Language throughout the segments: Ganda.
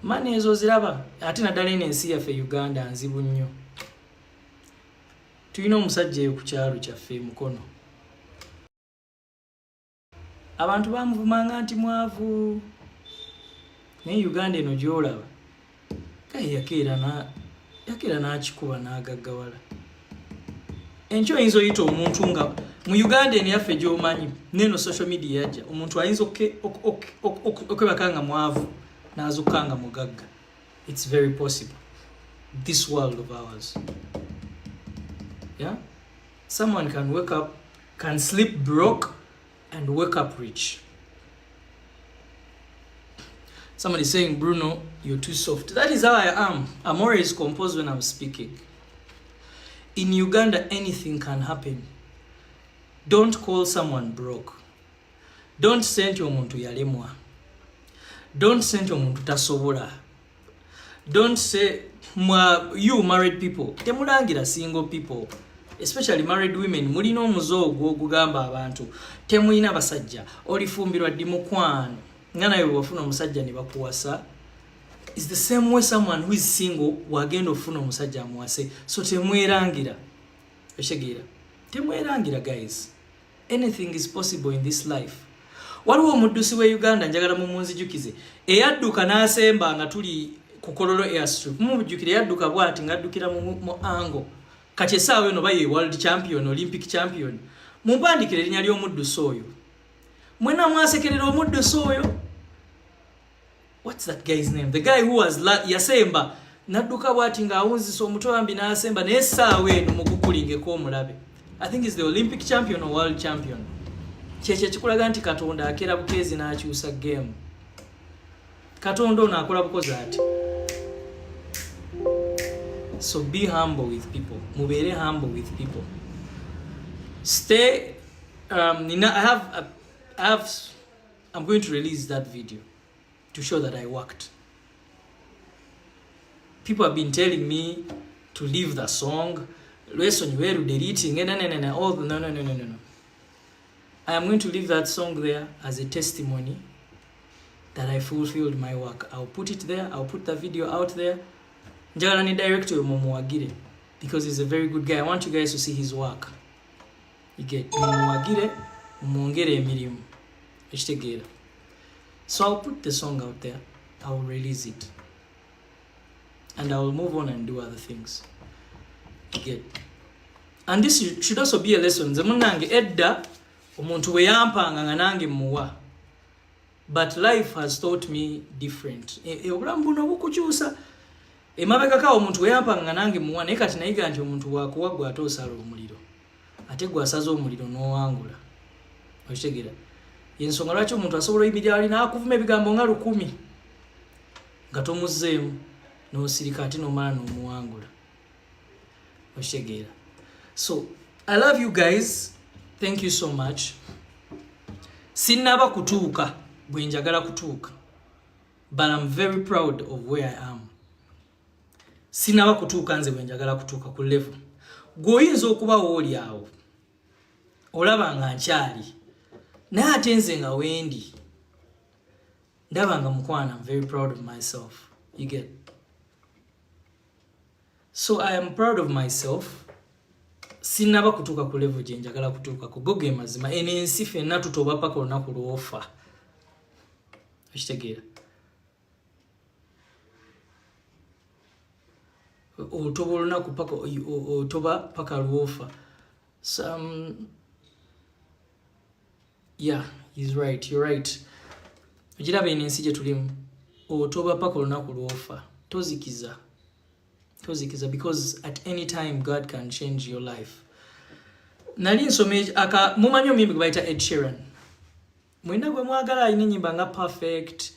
mani ezo ziraba ate naddala eno ensi yaffe Uganda nzibu nnyo. Tulina omusajja eyo ku kyalo kyaffe Mukono, abantu bamuvumanga nti mwavu, naye Uganda eno gy'olaba kaye yakeera n'akikuba n'agaggawala. Enkyo oyinza oyita omuntu nga mu Uganda eno yaffe gy'omanyi neno social media yajja, omuntu ayinza okwebaka nga mwavu n'azukka nga mugagga. It's very possible, this world of ours. Yeah, someone can wake up, can sleep broke and wake up rich. Somebody saying, Bruno, you're too soft. That is how I am. I'm always composed when I'm speaking. In Uganda, anything can happen. Don't call someone broke. Don't send your muntu yalemwa. Don't send your muntu tasobola. Don't say, you married people. Temulangira single people. Especially married women. Mulina omuzoogo ogugamba abantu. Temulina basajja. Olifumbirwa ddi mukwano. Nga nawe wafuna omusajja ne bakuwasa. It's the same way someone who is single wagenda ofuna omusajja amuwase. So temwerangira. Eshegira. Temwerangira guys. Anything is possible in this life. Waliwo omuddusi we Uganda njagala mumunzijukize. Eyadduka n'asemba nga tuli ku Kololo airstrip. Mumujjukire yadduka bwati ngaddukira mu ango. Kati essaawa eno baye world champion, Olympic champion. Mumpandikire erinnya ly'omuddusi oyo. Mwena mwasekerera omuddusi oyo. What's that guy's name? The guy who was yasemba nadduka bwati ng'awunzisa omutwe wambi n'asemba naye essaawa eno mugukulingeko omulabe. I think he's the Olympic champion or world champion. Kyekyo kikulaga nti Katonda akera bukeezi n'akyusa game. Katonda ono akola bukozi ati. So be humble with people. Mubere humble with people. Stay. I'm going to release that video to show that I worked. People have been telling me to leave the song. Lesson you were deleting. No. I am going to leave that song there as a testimony that I fulfilled my work. I'll put it there. I'll put the video out there. Njagala ni director mumuwagire because he's a very good guy. I want you guys to see his work. You get mumuwagire, mumwongere emirimu. Ekitegeera. So I'll put the song out there. I'll release it. And I will move on and do other things. You get. And this should also be a lesson. Zemunange edda omuntu we yampanga nga nange muwa. But life has taught me different. Obulamu buno bukukyusa. Emabega ka omuntu we yampanga nange muwa naye kati nayiga nti omuntu wakuwa gwe ate osala omuliro. Ate gwe asaza omuliro n'owangula. Okitegeera. Yensonga lwaki omuntu asobola oyimirira ali n'akuvuma ebigambo nga 100 nga tomuzzeemu n'osirika ate n'omala n'omuwangula. Okitegeera. So, I love you guys. Thank you so much. Sinnaba kutuuka bwe njagala kutuuka. But I'm very proud of where I am. Sinnaba kutuuka nze bwe njagala kutuuka ku level. Gwoyinza okuba wooli awo. Olaba nga nkyali. Naye ate nze nga wendi. Ndaba nga mukwana, I'm very proud of myself. You get. So I am proud of myself. Sinnaba kutuuka ku level gye njagala kutuuka ku goge mazima. Eno ensi ffenna tutoba paka olunaku lw'ofa. Okitegeera. Otoba olunaku paka otoba paka lw'ofa. Yeah, he's right. You're right. Ojiraba eno ensi gye tulimu. Otoba paka olunaku lw'ofa. Tozikiza. Because at any time God can change your life. Nali nsome mumanyi omuyimbi gwe bayita Ed Sheeran. Mwena gwe mwagala ayina ennyimba nga Perfect,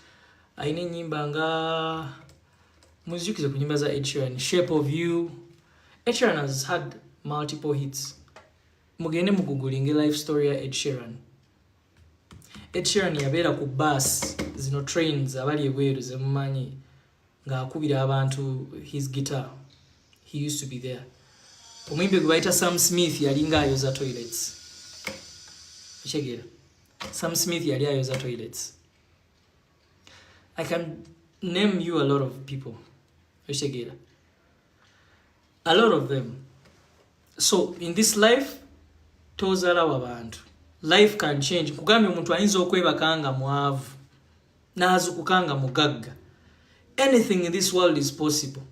ayina ennyimba nga muzijukize ku nnyimba za Ed Sheeran, Shape of You. Ed Sheeran has had multiple hits. Mugende mu googling life story ya Ed Sheeran. Ed Sheeran yabeera ku bus zino trains abali ebweru ze mumanyi nga akubira abantu his guitar. He used to be there. Omuyimbi gwe bayita Sam Smith yali nga ayoza toilets. Ekitegeera. Sam Smith yali ayoza toilets. I can name you a lot of people. A lot of them. So in this life, tozala wabantu. Life can change. Kugambye omuntu ayinza okwebakanga mwavu n'azukukanga mugagga. Anything in this world is possible.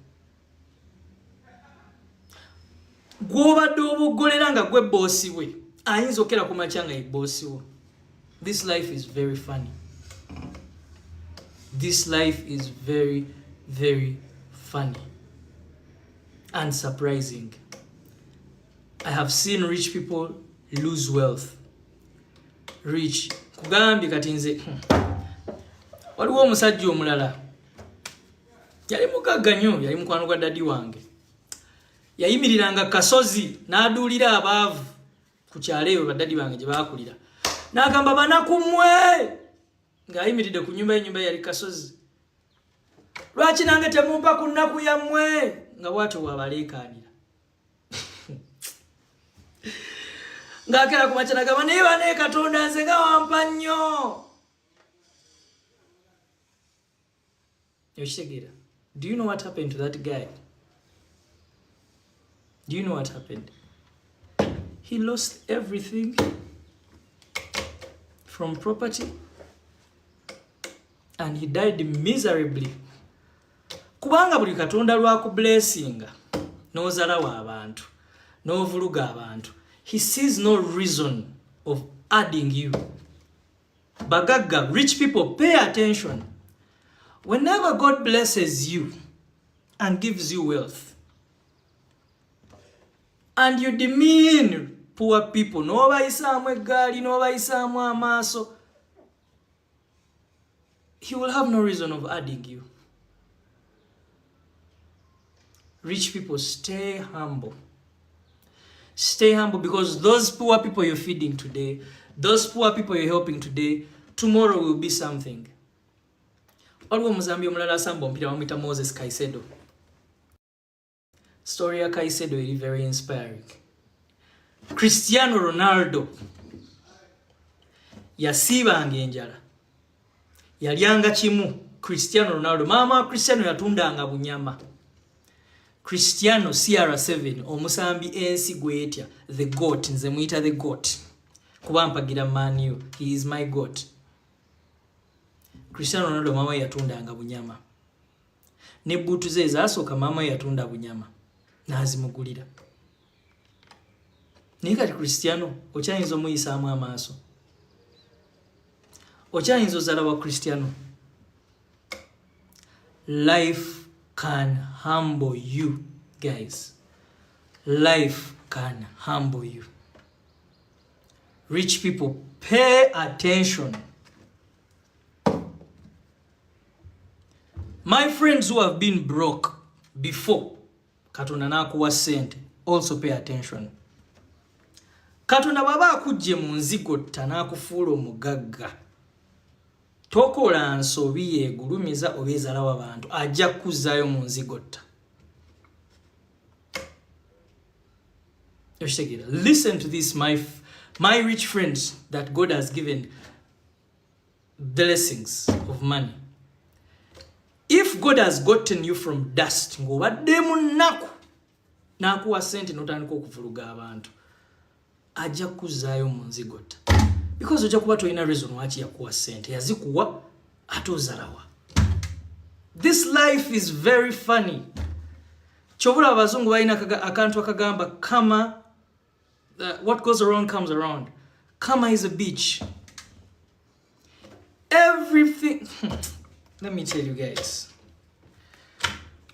Gwobadde obuggolera nga gwe bossi we ayinza okera ku makya nga ye bossi wo. This life is very funny. This life is very, very funny and surprising. I have seen rich people lose wealth. Rich. Kugambye kati nze waliwo omusajja omulala yali mugagga nnyo, yali mukwano gwa daddy wange. Yayimiriranga kasozi n'aduulira abaavu ku kyalo eyo badaddi bange gye baakulira. N'agamba banakumwe ng'ayimiridde ku nyumba yali kasozi. Lwaki nange temumpa ku nnaku yammwe? Nga bw'atyo bw'abaleekaanira. Ng'akera ku makya n'agamba naye bane Katonda nze nga wampa nnyo. Yokitegeera. Do you know what happened to that guy? Do you know what happened? He lost everything from property and he died miserably. Kubanga buli Katonda lwaku blessinga n'ozalawo abantu n'ovuluga abantu, he sees no reason of adding you. Bagagga, rich people, pay attention. Whenever God blesses you and gives you wealth, and you demean poor people, n'obayisaamu eggaali n'obayisaamu amaaso, he will have no reason of adding you. Rich people, stay humble. Stay humble, because those poor people you're feeding today, those poor people you're helping today, tomorrow will be something. Waliwo omuzambi omulala asamba omupiira bamuyita Moses Caicedo. Story ya Caicedo is very inspiring. Cristiano Ronaldo yasiibanga enjala, yalyanga kimu. Cristiano Ronaldo, maama Cristiano yatundanga bunyama. Cristiano CR7, omusambi ensi gwetya, the goat, nze muyita the goat kuba mpagira Man U, he is my goat. Cristiano Ronaldo maama yatundanga bunyama, ne bbuutu ze ezasooka maama yatunda bunyama n'azimugulira. Naye kati Cristiano okyayinza omuyisaamu amaaso, okyayinza ozala wa Cristiano. Life can humble you, guys. Life can humble you. Rich people, pay attention. My friends who have been broke before, Katonda n'akuwa ssente, also pay attention. Katonda bw'aba akujje mu nzigotta n'akufuula omugagga, tokola nsobi yeegulumiza oba ezalawo abantu, ajja kuzzaayo mu nzigotta. Listen to this, my rich friends that God has given blessings of money. If God has gotten you from dust, ng'obadde mu nnaku n'akuwa ssente n'otandika okuvuluga abantu, ajja kuzzaayo mu nzigotta. Because ojja kuba tolina reason lwaki yakuwa ssente, yazikuwa ate ozalawa. This life is very funny. Kyobula abazungu balina akantu akagamba karma, what goes around comes around. Karma is a beach. Everything. Let me tell you guys.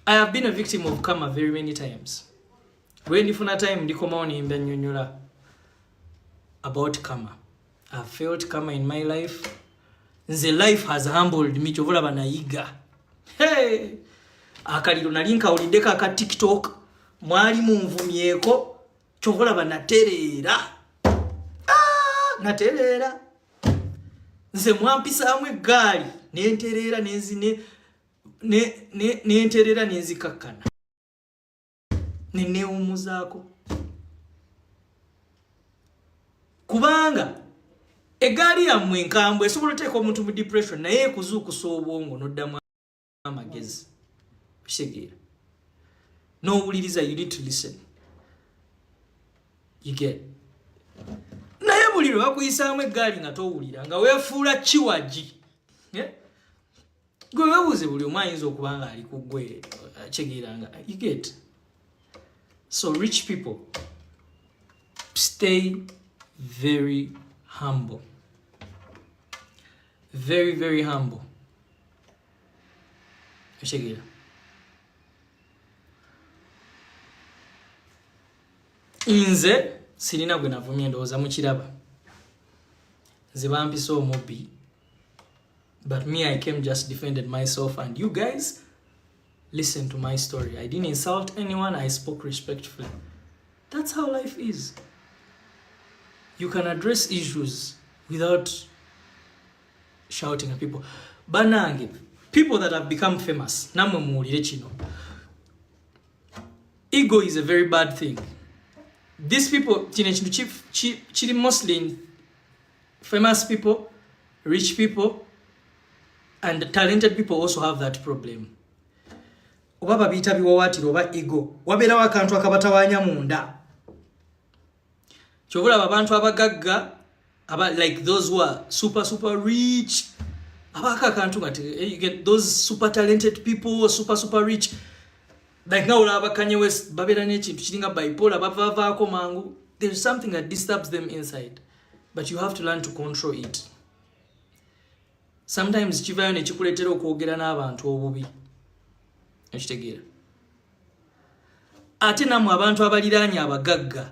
I have been a victim of karma very many times. When ifuna time ndikomawo nimba nnyonnyola about karma. I've felt karma in my life. Nze life has humbled me. Kyovula banayiga. Hey! Akaliro nali nkawuliddeko aka TikTok. Mwali munvumyeko. Kyovula banatereera. Natereera. Nze mwampisaamu eggaali. Nentereera nentereera nenzikakkana. Nenneewummuzaako. Kubanga eggaali yammwe enkambwe esobola oteeka omuntu mu depression naye ekuzuukusa obwongo n'oddamu amagezi kitegeera n'owuliriza you need to listen you get naye buli lwe bakuyisaamu eggaali nga towulira nga weefuula kiwagi gwe weebuuze buli omu ayinza okuba nga ali ku ggwe kitegeera nga you get. So rich people, stay very humble. Very, very humble. Kitegeera nze sirina gwe navumye ndowooza mukiraba nze bampisa omubbi but me I came just defended myself and you guys listen to my story. I didn't insult anyone, I spoke respectfully. That's how life is. You can address issues without shouting at people. Banange, people that have become famous, namwe muwulire kino. Ego is a very bad thing. These people, chiri mostly in famous people, rich people, and talented people also have that problem. Oba babiyita biwawaatiro oba ego wabeerawo akantu akabatawaanya munda kyobulaba abantu abagagga like those who are super rich abaka akantu kati you get those super talented people super rich like now olaba Kanye West babeera n'ekintu kiringa bipolar bavavaako mangu. There's something that disturbs them inside but you have to learn to control it. Sometimes kivaayo ne kikuleetera okwogera n'abantu obubi ekitegeera ate namwe abantu abaliraanye abagagga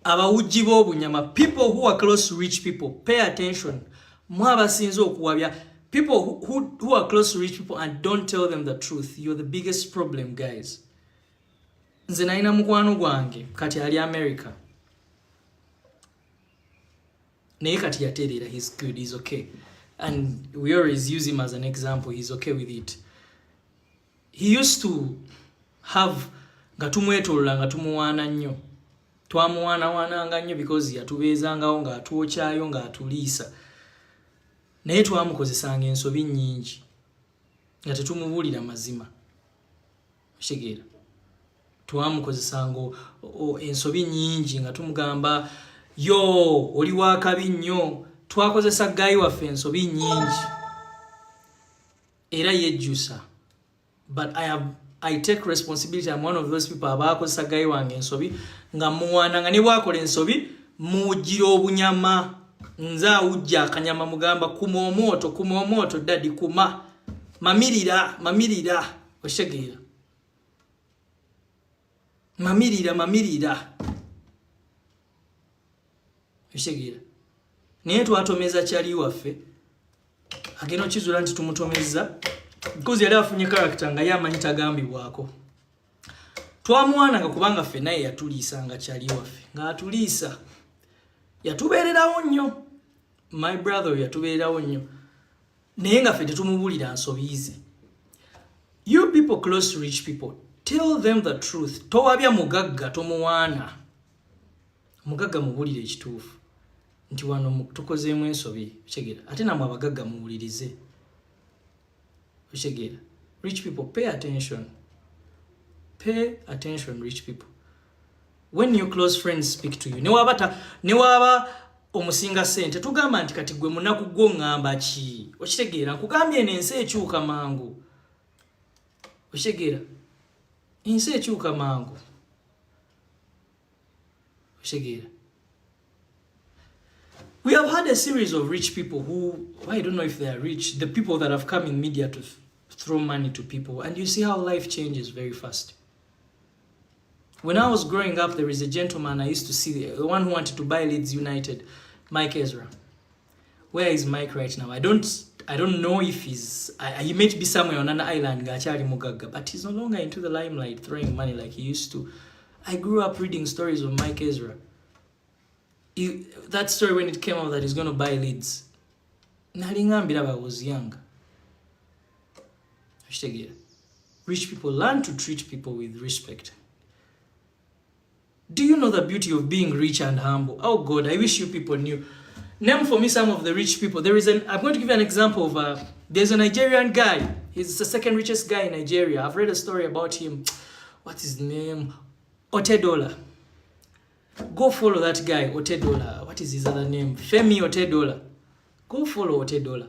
abawujji b'obunyama people who are close to rich people pay attention mwe abasinze okuwabya people who are close to rich people and don't tell them the truth. You're the biggest problem guys. Nze nalina mukwano gwange kati ali America naye kati yatereera he's good, he's okay and we always use him as an example. He's okay with it. He used to have nga tumwetolola nga tumuwaana nnyo twamuwaanawaananga nnyo because yatubeezangawo nga atuwokyayo nga atuliisa naye twamukozesanga ensobi nnyingi nga tetumubuulira mazima kitegeera twamukozesanga ensobi nnyingi nga tumugamba yo oli wakabi nnyo twakozesa gayi waffe ensobi nnyingi era yejjusa. But I take responsibility. I'm one of those people abakozesa gayi wange ensobi nga muwaana nga ne bwakola ensobi mujjira obunyama nze awujja akanyama mugamba kuma omwoto daddy kuma mamirira oshegeera mamirira oshegeera naye twatomeza kyali waffe agenda okizula nti tumutomeza because yali afunye character nga yamanyi tagambibwako twamuwaananga kubanga ffe naye yatuliisanga kyali waffe nga atuliisa yatubeererawo nnyo my brother yatubeererawo nnyo naye nga ffe tetumubuulira nsobiize. You people close to rich people, tell them the truth. Towabya mugagga tomuwaana mugagga mubuulire ekituufu nti wano tukozeemu ensobi kitegeera ate namwe abagagga muwulirize kitegeera. Rich people, pay attention, rich people. When your close friends speak to you, ne waba omusinga sente tugamba nti kati gwe munaku gwo ngamba ki okitegeera nkugambye n'ensi ekyuka mangu okitegeera ensi ekyuka mangu okitegeera. We have had a series of rich people who, I don't know if they are rich, the people that have come in media to throw money to people, and you see how life changes very fast. When I was growing up, there is a gentleman I used to see, the one who wanted to buy Leeds United, Mike Ezra. Where is Mike right now? I don't know if he may be somewhere on an island, Gachari Mugaga, but he's no longer into the limelight throwing money like he used to. I grew up reading stories of Mike Ezra. That story when it came out that he's going to buy Leeds. Nalingambira I was young. Rich people learn to treat people with respect. Do you know the beauty of being rich and humble? Oh God, I wish you people knew. Name for me some of the rich people. I'm going to give you an example of there's a Nigerian guy. He's the second richest guy in Nigeria. I've read a story about him. What's his name? Otedola. Go follow that guy, Otedola. What is his other name? Femi Otedola. Go follow Otedola.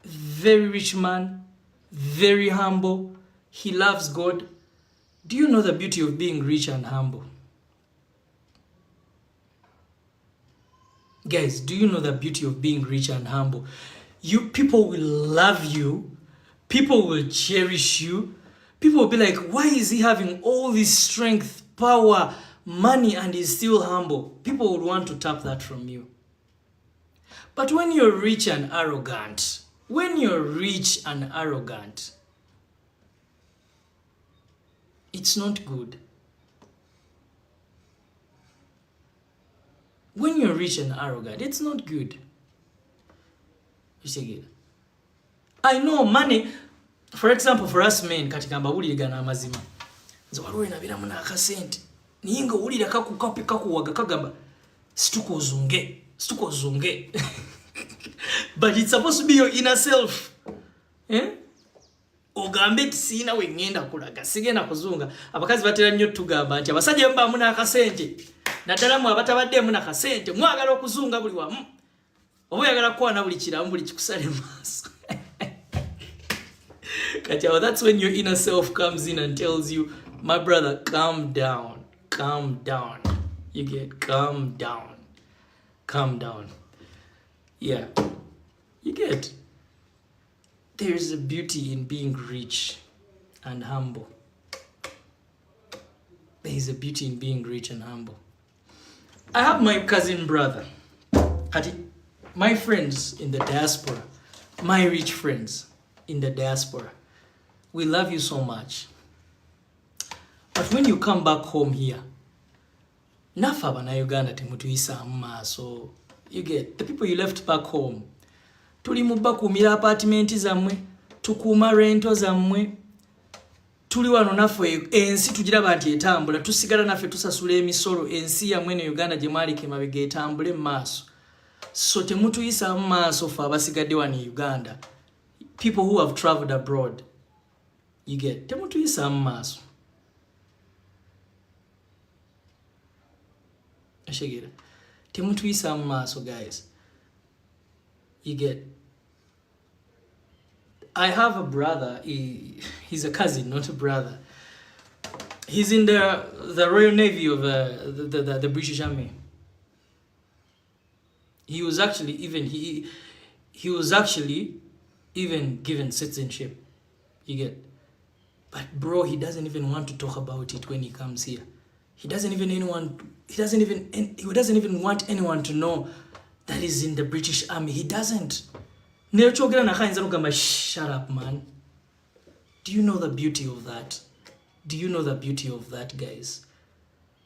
Very rich man, very humble. He loves God. Do you know the beauty of being rich and humble? Guys, do you know the beauty of being rich and humble? People will love you. People will cherish you. People will be like, why is he having all this strength, power, money, and he's still humble? People would want to tap that from you. But when you're rich and arrogant, it's not good. When you're rich and arrogant, it's not good. You see it? I know money, for example, for us men, katika mbawulira na amazima. Nzo waliwo nabira muna akasente. Niyinga ulira kakuwaga kagamba situko zunge. But it's supposed to be your inner self. Eh? Ogambe sina we ngenda kulaga sigenda kuzunga. Abakazi batera nnyo tugamba nti abasajja mba muna akasente. Naddala mu abatabadde muna akasente mwagala okuzunga buli wamu. Oba yagala kwana buli kiramu buli kikusale maaso. Kati that's when your inner self comes in and tells you, my brother, calm down. You get calm down. Yeah. You get. There's a beauty in being rich and humble. There's a beauty in being rich and humble. I have my cousin brother. My friends in the diaspora, my rich friends in the diaspora, we love you so much. But when you come back home here, nafa bana Uganda temutuyisa maaso. You get the people you left back home. Tuli mubakumira apartment zammwe, tukuma rento zammwe. Tuli wano naffe ensi tugiraba nti etambula, tusigala naffe tusasula emisolo ensi ya mwene Uganda gye mwalika emabega etambule maaso. So temutuyisa maaso fa abasigadde wano Uganda. People who have traveled abroad. You get temutuyisa maaso. Ashegera. Temutuyisa maaso, guys. You get. I have a brother. He's a cousin, not a brother. He's in the Royal Navy of the British Army. He was actually even given citizenship. You get. But bro, he doesn't even want to talk about it when he comes here. He doesn't even want anyone to know that he's in the British Army. He doesn't. Shut up, man. Do you know the beauty of that? Do you know the beauty of that, guys?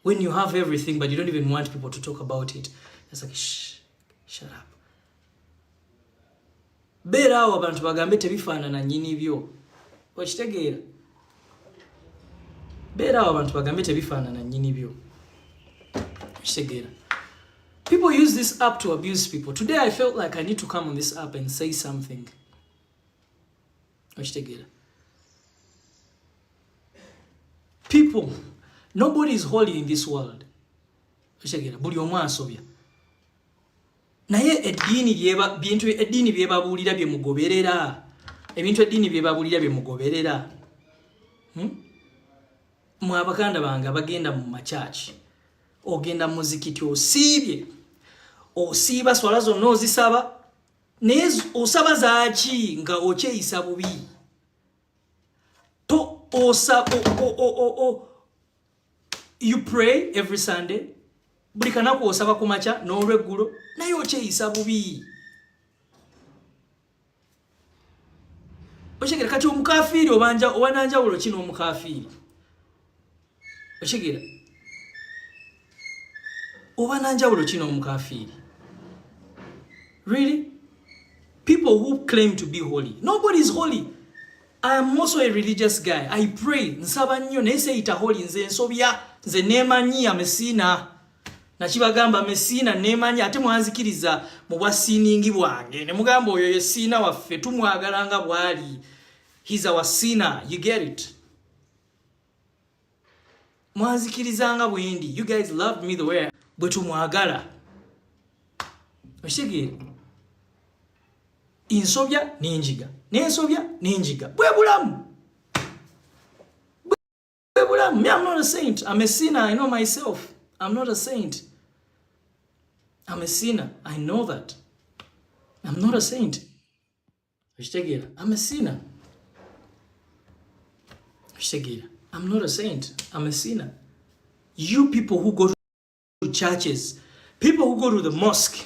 When you have everything, but you don't even want people to talk about it. It's like, shut up. Beera awo abantu bagambe tebifaanana nnyini byo. Okitegeera? Beera awo abantu bagambe tebifaanana nnyini byo. Okitegeera? People use this app to abuse people. Today I felt like I need to come on this app and say something. Okitegeera? People, nobody is holy in this world. Okitegeera? Buli omu asobya. Naye bintu eddiini byebabuulira bye mugoberera. Ebintu eddiini byebabuulira bye mugoberera. Mwe abaganda bange abagenda mu machachi. Ogenda mu muzikiti osiibye. Osiiba swala zonna ozisaba. Naye osaba zaaki nga okyeyisa bubi. You pray every Sunday. Buli kanaku osaba ku macha n'olweggulo naye okyeyisa bubi. Oshegera kati omukafiiri obananjawulo kino omukafiiri. Oshegera obananjawulo kino omukafiiri. Really? People who claim to be holy. Nobody is holy. I am also a religious guy. I pray. Nsaba nnyo naye seyita holy nze nsobya nze neemanyi amesiina. Nakibagamba mesina nemanyi ate mwanzikiriza mu bwasiiningi bwange ne mugamba oyo yesiina waffe tumwagalanga bwali He's our sinner. You get it? Mwanzikirizanga bwendi. You guys loved me the way bwe tumwagala. Oshigire. Insobya ninjiga. Nensobya ninjiga. Bwe bulamu. Bwe bulamu. Me, I'm not a saint. I'm a sinner. I know myself. I'm not a saint. I'm a sinner. I know that. I'm not a saint. Oshigire. I'm a sinner. I'm not a saint. I'm a sinner. You people who go to churches, people who go to the mosque,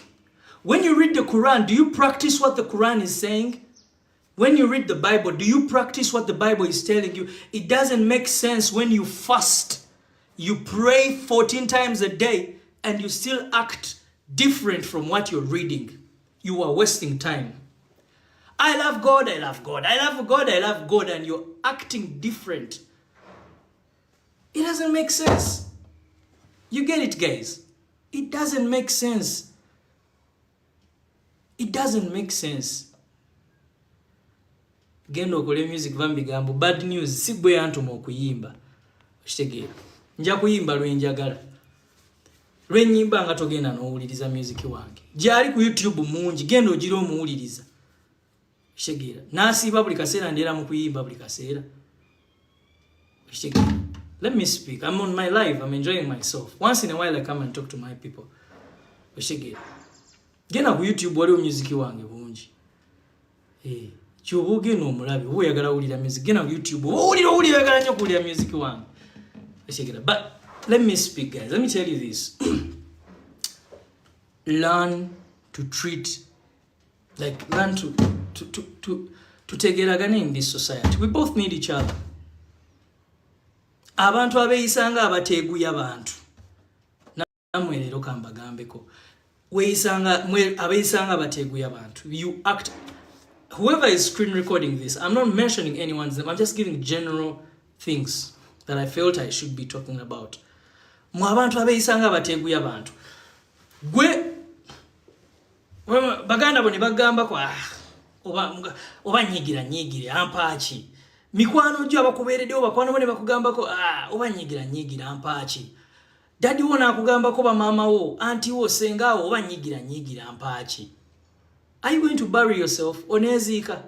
when you read the Quran, do you practice what the Quran is saying? When you read the Bible, do you practice what the Bible is telling you? It doesn't make sense when you fast, you pray 14 times a day, and you still act different from what you're reading. You are wasting time. I love God, I love God, I love God, I love God, and you're acting different. It doesn't make sense. You get it, guys? It doesn't make sense. It doesn't make sense. Gendo okole music vambigambo bad news sigwe yantuma okuyimba. Oshitegeera. Nja kuyimba lwenjagala. Lwenyimba nga togenda n'owuliriza music wange. Gyali ku YouTube mungi genda ogira omuwuliriza. Oshitegeera. Nasiiba buli kaseera ndera mu kuyimba buli kaseera. Oshitegeera. Let me speak. I'm on my live. I'm enjoying myself. Once in a while I come and talk to my people. Oshitegeera. Genda ku YouTube waliwo music wange bungi. Kyobuge n'omulabe wo yagala wulira music. Genda ku YouTube owulira yagala nnyo kuwulira music wange. Oshitegeera. But let me speak, guys. Let me tell you this. Learn to treat, like learn to tegeragana in this society. We both need each other. Abantu abeyisanga abateeguya abantu. Namwe leero kambagambeko. Abeyisanga abateeguya abantu. You act. Whoever is screen recording this, I'm not mentioning anyone's name. I'm just giving general things that I felt I should be talking about. Mu abantu abeyisanga abateeguya abantu. Gwe baganda boni bagamba kwa oba nyigira ampachi. Mikwano jjo abakubeereddewo bakwano bone bakugambako oba nyigira ampachi. Daddy wona akugambako ba mama wo, auntie wo, senga wo oba nyigira ampachi. Are you going to bury yourself? Oneziika.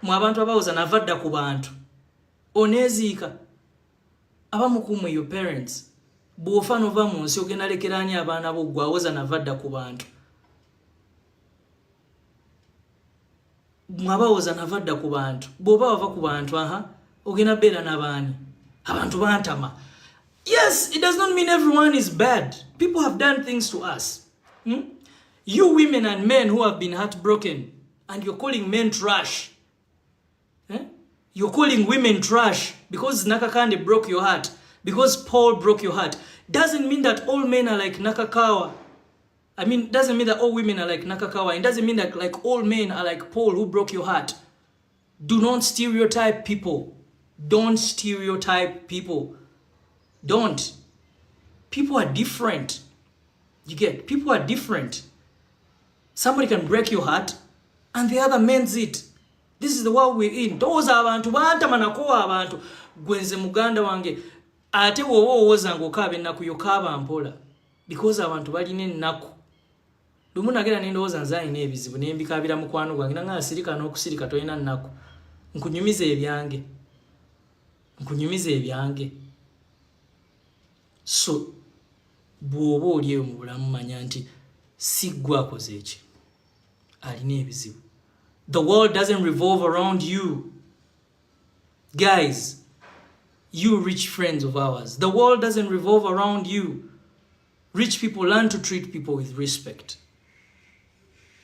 Mu abantu abawoza navadda ku bantu. Oneziika. Abamukumwe your parents. Bw'ofa nova mu nsi ogenda lekerani abaana bo gwawoza navadda ku bantu. Mwabawoza navadda ku bantu. Bw'oba wava ku bantu ogenda beera n'abaani. Abantu bantama. Yes, it does not mean everyone is bad. People have done things to us. You women and men who have been heartbroken, and you're calling men trash. You're calling women trash because Nakakande broke your heart, because Paul broke your heart. Doesn't mean that all men are like Nakakawa. I mean, doesn't mean that all women are like Nakakawa. It doesn't mean that like all men are like Paul who broke your heart. Do not stereotype people. Don't stereotype people. Don't. People are different. You get? People are different. Somebody can break your heart and the other mends it. This is the world we're in. Those are abantu bantamanakowa abantu. Gwenze muganda wange. Ate wowo woza ngokabe naku yokaba mpola. Because abantu balina ennaku. Lumu nagera n'endowooza nze alina ebizibu ne mbikabira mukwano gwange nga asirika n'okusirika tolina nnaku. Nkunyumiza ebyange. So bw'oba oli eyo mu bulamu manya nti si ggwe akoze eki. Alina ebizibu. The world doesn't revolve around you. Guys, you rich friends of ours, the world doesn't revolve around you. Rich people learn to treat people with respect.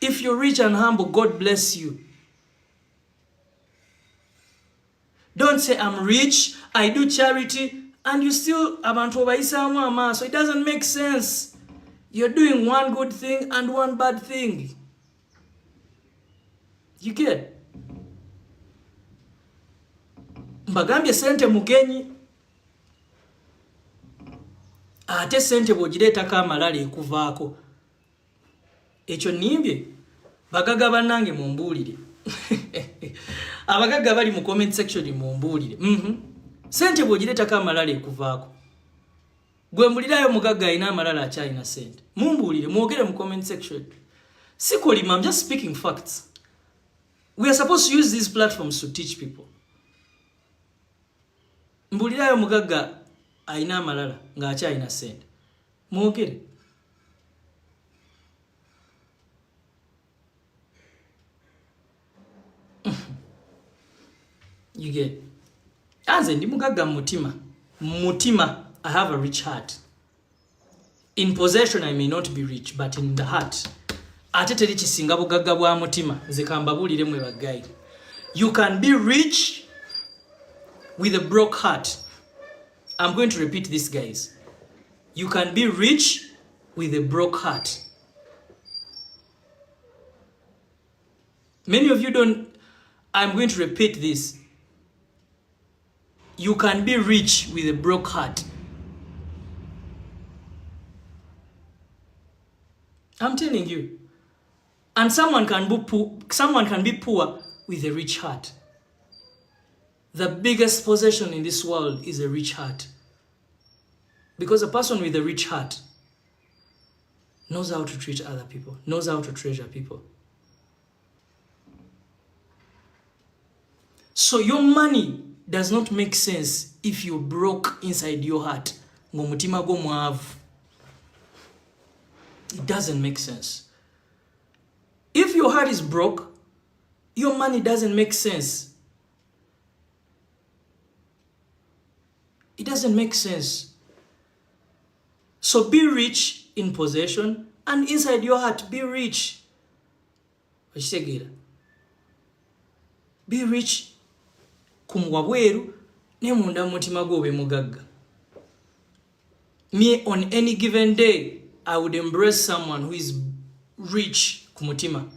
If you're rich and humble, God bless you. Don't say, I'm rich, I do charity, and you still abantu obayisamu amaaso. It doesn't make sense. You're doing one good thing and one bad thing. You get? Mbagambye sente mugenyi. Ate sente bw'ogireetako amalala ekuvaako. Ekyo nimbye bagagaba nange mumbuulire. abagagga bali mu comment section mumbuulire. Sente bw'ogireetako amalala ekuvaako. Gwe mbulirayo mugagga alina amalala akyalina sente. Mumbuulire, mwogere mu comment section. Sikolima, I'm just speaking facts. We are supposed to use these platforms to teach people. Mbulirayo mugagga alina amalala nga akyalina sente. Mwogere. You get. Anze ndi mugagga mutima. Mutima, I have a rich heart. In possession I may not be rich, but in the heart. Ate teri kisinga bugagga bwa mutima. Nze kambabulire mwe baggayi. You can be rich with a broke heart. I'm going to repeat this, guys. You can be rich with a broke heart. Many of you don't. I'm going to repeat this. You can be rich with a broke heart. I'm telling you. And someone can be poor with a rich heart. The biggest possession in this world is a rich heart. Because a person with a rich heart knows how to treat other people, knows how to treasure people. So your money does not make sense if you're broke inside your heart. It doesn't make sense. If your heart is broke, your money doesn't make sense. It doesn't make sense. So be rich in possession and inside your heart be rich. Be rich kumwabweru ne munda mutima gwo be mugagga. Me on any given day I would embrace someone who is rich kumutima.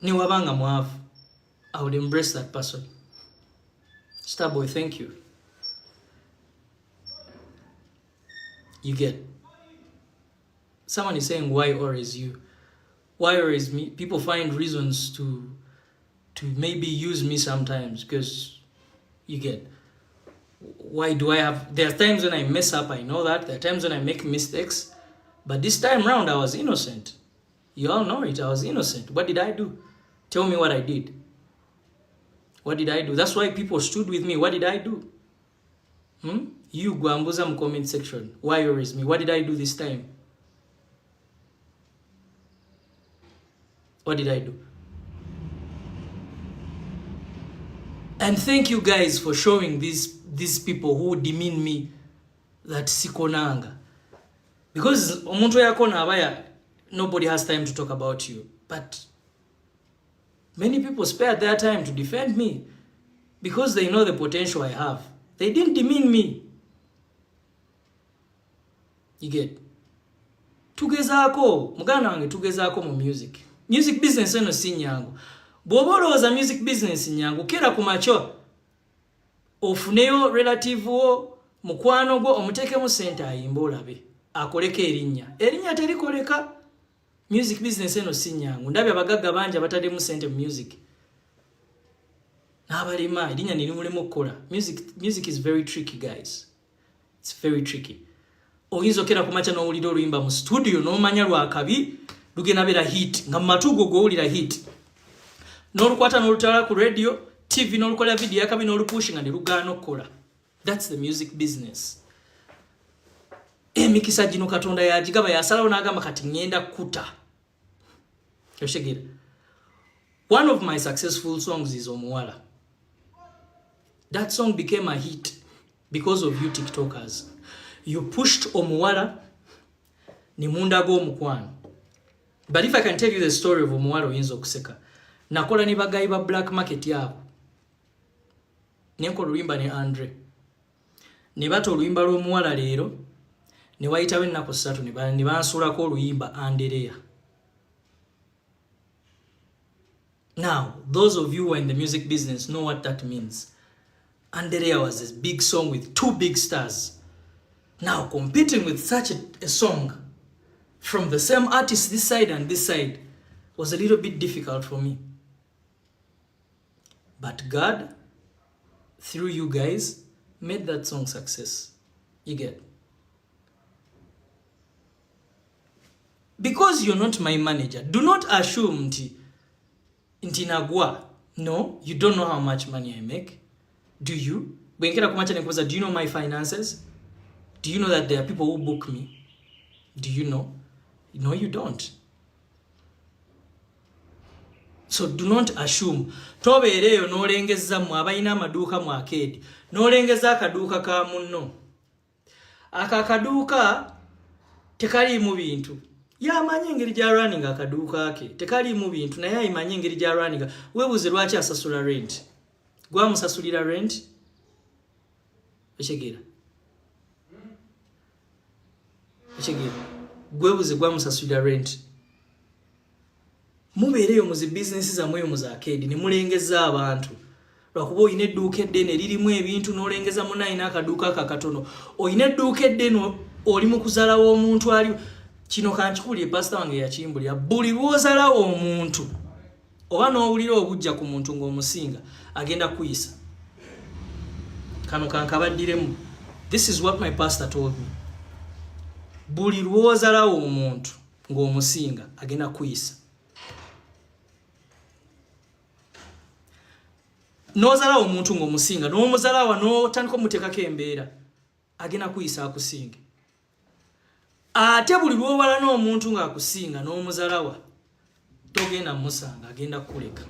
Ni wabanga mwavu, I would embrace that person. Starboy, thank you. You get. Someone is saying, why always you? Why always me? People find reasons to maybe use me sometimes because you get. Why do I have... There are times when I mess up, I know that. There are times when I make mistakes. But this time round, I was innocent. You all know it, I was innocent. What did I do? Tell me what I did. What did I do? That's why people stood with me. What did I do? You, Guambuza, comment section. Why always me? What did I do this time? What did I do? And thank you guys for showing these people who demean me that sikonanga. Because omuntu yakona abaya, nobody has time to talk about you. But many people spared their time to defend me because they know the potential I have. They didn't demean me. You get. Tugezaako, mugana wange tugezaako mu music. Music business eno si nyangu. Bw'oba music business nyangu, kera ku macho ofuneyo relative wo, mukwano gwo omuteekemu sente ayimba olabe. Akoleka erinnya terikoleka. Music business eno si nyangu. Ndabye abagagga bangi abatademu sente mu music. N'abalima erinnya nirimulemu okukola. Music is very tricky, guys. It's very tricky. Oyinza okera ku macha n'owulira oluyimba mu studio n'omanya lwakabi lugenda bera hit nga mu matugo gowulira hit. N'olukwata n'olutala ku radio, TV n'olukola video yakabi n'olupushinga ne lugaana okukola. That's the music business. Emikisa gino Katonda yagigaba yasalawo n'agamba kati ngenda kuta. Yoshegera. One of my successful songs is Omuwala. That song became a hit because of you TikTokers. You pushed Omuwala ni munda go mukwano. But if I can tell you the story of Omuwala oyinza okuseka. Nakola ni bagayi ba black market yabo. Nenko luyimba ne Andre. Ne bato oluyimba lw'Omuwala leero. Ne wayitawo ennaku 3 ne bansulako oluyimba Andereya. Now, those of you who are in the music business know what that means. Andereya was a big song with 2 big stars. Now, competing with such a song from the same artist this side and this side was a little bit difficult for me. But God, through you guys, made that song success. You get? Because you're not my manager, do not assume nti nagwa. No, you don't know how much money I make. Do you? Do you know my finances? Do you know that there are people who book me? Do you know? No, you don't. So do not assume. Tobeereyo n'olengeza mu abalina amaduuka mu arcade. N'olengeza akaduuka ka munno. Akaduuka tekaliimu bintu. Yamanyi engeri gya running akaduuka ke. Tekaliimu bintu naye ayimanyi engeri gya running. Weebuuze lwaki asasula rent. Gwamusasulira rent? Ekigira. Gwebuuze gwamusasulira rent. Mubeereyo mu zi business zammwe mu za arcade ne mulengeza abantu. Lwakuba oyina edduuka eddene lirimu ebintu n'olengeza munno ayina akaduuka kakatono. Oyina edduuka eddene oli mu kuzalawo omuntu ali. Kino kankikuulye pastor wange yakimbulira. Buli lw'ozalawo omuntu oba n'owulira obujja ku muntu ng'omusinga agenda kuyisa. Kano kankabaddiremu. This is what my pastor told me. Buli lw'ozalawo omuntu ng'omusinga agenda kuyisa. N'ozalawo omuntu ng'omusinga n'omuzalawa n'otandika omuteekako embeera agenda kuyisa akusinge. Ate buli lw'obala n'omuntu ng'akusinga n'omuzalawa togenda musanga agenda kuleka.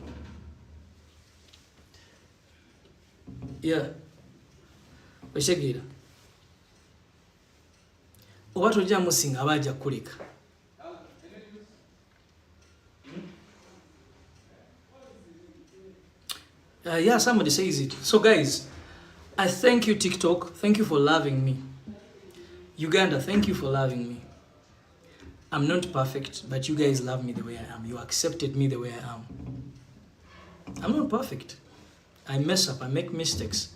Okitegera? Oba tojja musinga aba ajja kuleka. Somebody says it. So guys, I thank you TikTok. Thank you for loving me. Uganda, thank you for loving me. I'm not perfect, but you guys love me the way I am. You accepted me the way I am. I'm not perfect. I mess up. I make mistakes.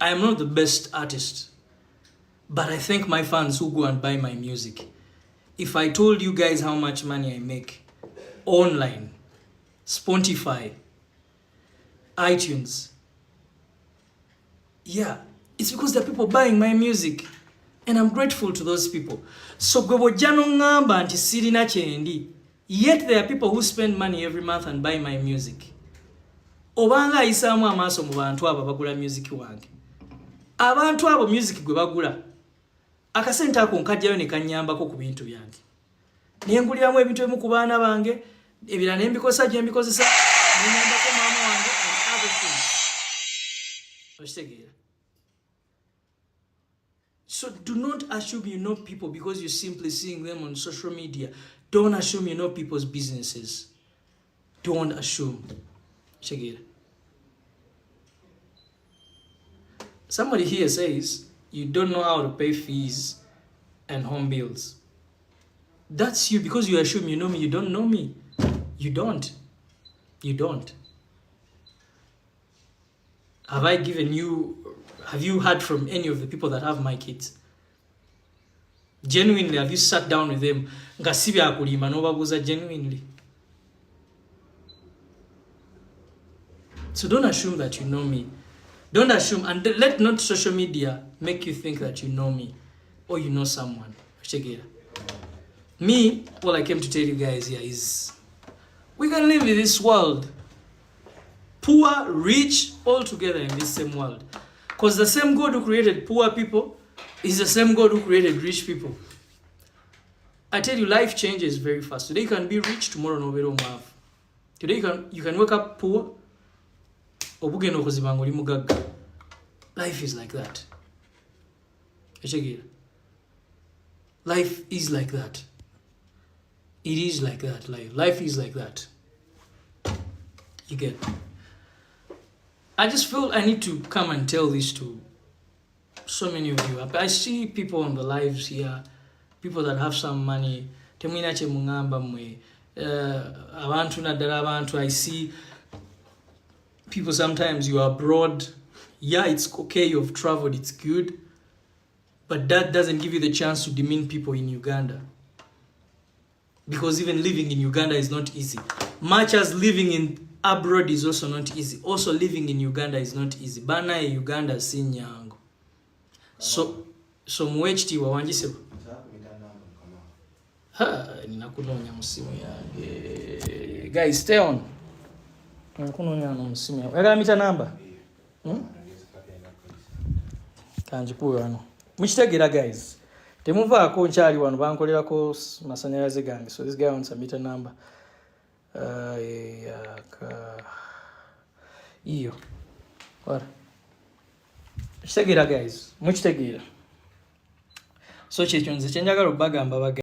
I am not the best artist, but I thank my fans who go and buy my music. If I told you guys how much money I make online, Spotify, iTunes, it's because there are people buying my music, and I'm grateful to those people. So yet there are people who spend money every month and buy my music. Obanga isamu amaso mu bantu abo bagula music wange. Abantu abo music gwe bagula. Akasente ako nkajjayo ne kanyambako ku bintu byange. Niye nguliramu ebintu ebimu ku baana bange, ebirala ne mbikosa gye mbikozesa, ne nyambako maama wange and other things. Okitegera? So do not assume you know people because you're simply seeing them on social media. Don't assume you know people's businesses. Don't assume. Check it. Somebody here says you don't know how to pay fees and home bills. That's you because you assume you know me. You don't know me. You don't. You don't. Have you heard from any of the people that have my kids? Genuinely, have you sat down with them? Genuinely. So don't assume that you know me. Don't assume, and let not social media make you think that you know me or you know someone. Me, all I came to tell you guys here is we can live in this world. Poor, rich, all together in this same world. Because the same God who created poor people is the same God who created rich people. I tell you, life changes very fast. Today you can be rich, tomorrow no will have. Today you can wake up poor. Life is like that. Life is like that. It is like that. Life is like that. You get? I just feel I need to come and tell this to so many of you. I see people on the lives here, people that have some money. I see people sometimes you are abroad. Yeah, it's okay, you've traveled, it's good. But that doesn't give you the chance to demean people in Uganda. because even living in Uganda is not easy. Much as living in abroad is also not easy. Also living in Uganda is not easy. Bana e Uganda si nyango. So mwechiti wawanjise. Ninakunonya musimu yange. Guys, stay on. Ninakunonya musimu yange. Wega mita namba? Kanjipuwe wano. Mwichitegera guys. Temuvaako nkyali wano bankolerako masanyalaze gange. So this guy wants a meter number. Iyo. What? Mwichitegera guys. Mwichitegera. So kyekyo nze kyenjagala obbagamba